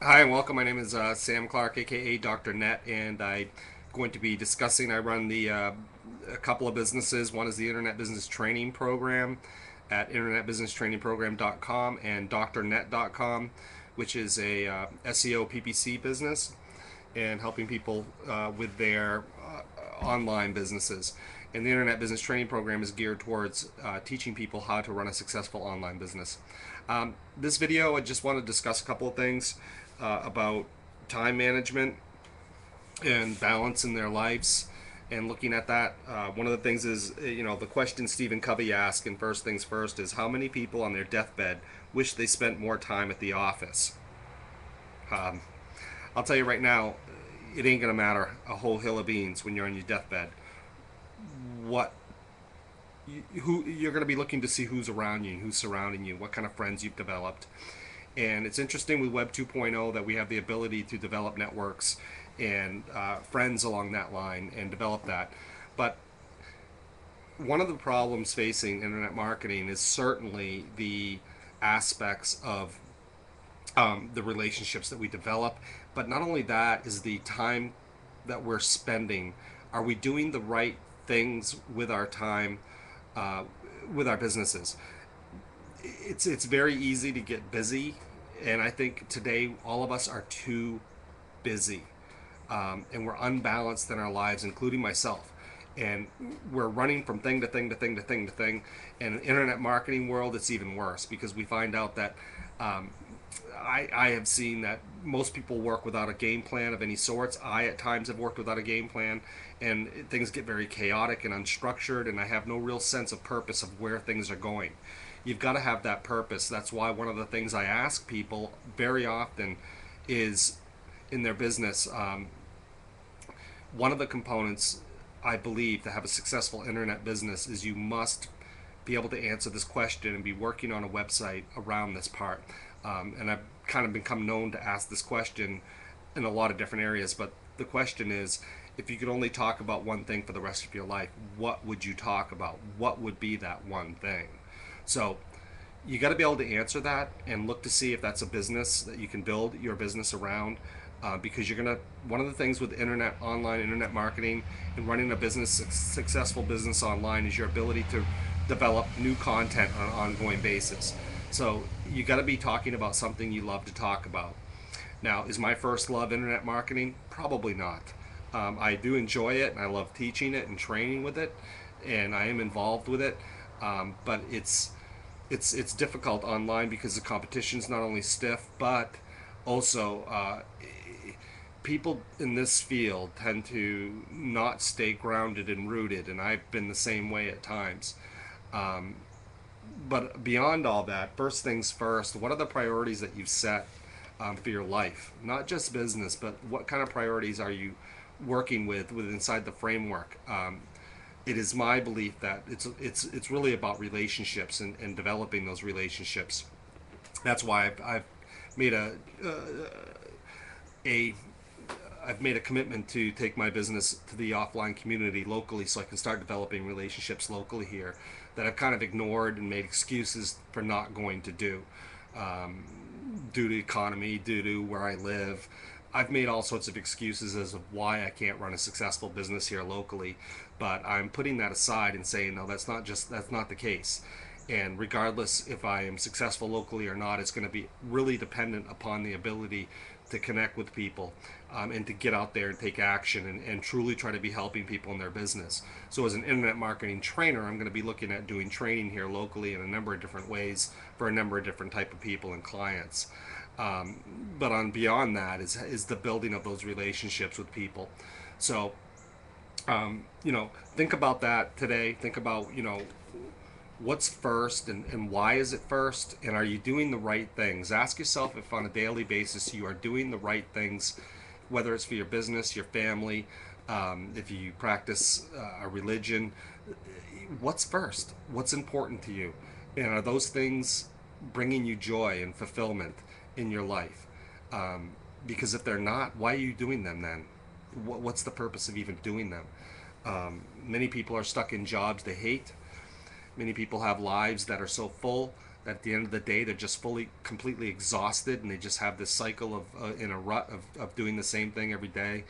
Hi and welcome. My name is Sam Clark, aka Dr. Net, and I'm going to be discussing. I run a couple of businesses. One is the Internet Business Training Program at internetbusinesstrainingprogram.com and drnet.com, which is a SEO PPC business and helping people with their online businesses. And the Internet Business Training Program is geared towards teaching people how to run a successful online business. This video, I just want to discuss a couple of things about time management and balance in their lives. And looking at that, one of the things is, the question Stephen Covey asked in First Things First is how many people on their deathbed wish they spent more time at the office? Um, I'll tell you right now, it ain't gonna matter a whole hill of beans when you're on your deathbed. What who you're going to be looking to see who's around you, who's surrounding you, what kind of friends you've developed. And it's interesting with Web 2.0 that we have the ability to develop networks and friends along that line and develop that. But one of the problems facing internet marketing is certainly the aspects of the relationships that we develop. But not only that, is the time that we're spending. Are we doing the right things with our time, uh, with our businesses? It's very easy to get busy, and I think today all of us are too busy, and we're unbalanced in our lives, including myself. And we're running from thing to thing to thing to thing to thing. And in the internet marketing world, it's even worse because we find out that um, I have seen that most people work without a game plan of any sorts. I, at times, have worked without a game plan, and things get very chaotic and unstructured, and I have no real sense of purpose of where things are going. You've got to have that purpose. That's why one of the things I ask people very often is in their business. One of the components I believe to have a successful internet business is you must be able to answer this question and be working on a website around this part. And I've kind of become known to ask this question in a lot of different areas, but the question is, if you could only talk about one thing for the rest of your life, what would you talk about? What would be that one thing? So you got to be able to answer that and look to see if that's a business that you can build your business around. Because you're gonna, one of the things with online internet marketing and running a business, successful business online, is your ability to develop new content on an ongoing basis. So you got to be talking about something you love to talk about. Now, is my first love internet marketing? Probably not. I do enjoy it, and I love teaching it and training with it, and I am involved with it. But it's difficult online because the competition's not only stiff, but also people in this field tend to not stay grounded and rooted, and I've been the same way at times. Um, but beyond all that, first things first, what are the priorities that you've set for your life? Not just business, but what kind of priorities are you working with inside the framework? It is my belief that it's really about relationships and developing those relationships. That's why I've made a I've made a commitment to take my business to the offline community locally, so I can start developing relationships locally here that I've kind of ignored and made excuses for not going to do, um, due to economy, due to where I live. I've made all sorts of excuses as of why I can't run a successful business here locally, but I'm putting that aside and saying no, that's not the case. And regardless if I am successful locally or not, it's going to be really dependent upon the ability to connect with people, and to get out there and take action and truly try to be helping people in their business. So as an internet marketing trainer, I'm going to be looking at doing training here locally in a number of different ways for a number of different type of people and clients. Um, but on beyond that is the building of those relationships with people. So think about that today. Think about, what's first, and why is it first, and are you doing the right things? Ask yourself if on a daily basis you are doing the right things, whether it's for your business, your family, if you practice a religion. What's first? What's important to you? And are those things bringing you joy and fulfillment in your life? Um, because if they're not, why are you doing them then? What's the purpose of even doing them? Many people are stuck in jobs they hate. Many people have lives that are so full that at the end of the day they're just completely exhausted, and they just have this cycle of in a rut of doing the same thing every day,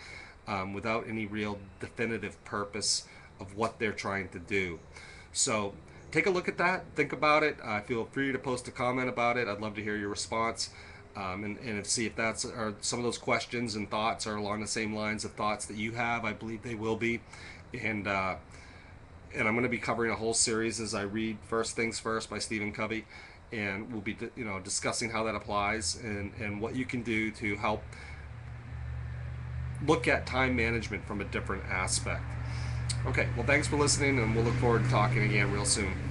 without any real definitive purpose of what they're trying to do. So take a look at that, think about it. Feel free to post a comment about it. I'd love to hear your response, and see if that's or some of those questions and thoughts are along the same lines of thoughts that you have. I believe they will be, and and I'm going to be covering a whole series as I read First Things First by Stephen Covey, and we'll be discussing how that applies and what you can do to help look at time management from a different aspect. Okay, well, thanks for listening, and we'll look forward to talking again real soon.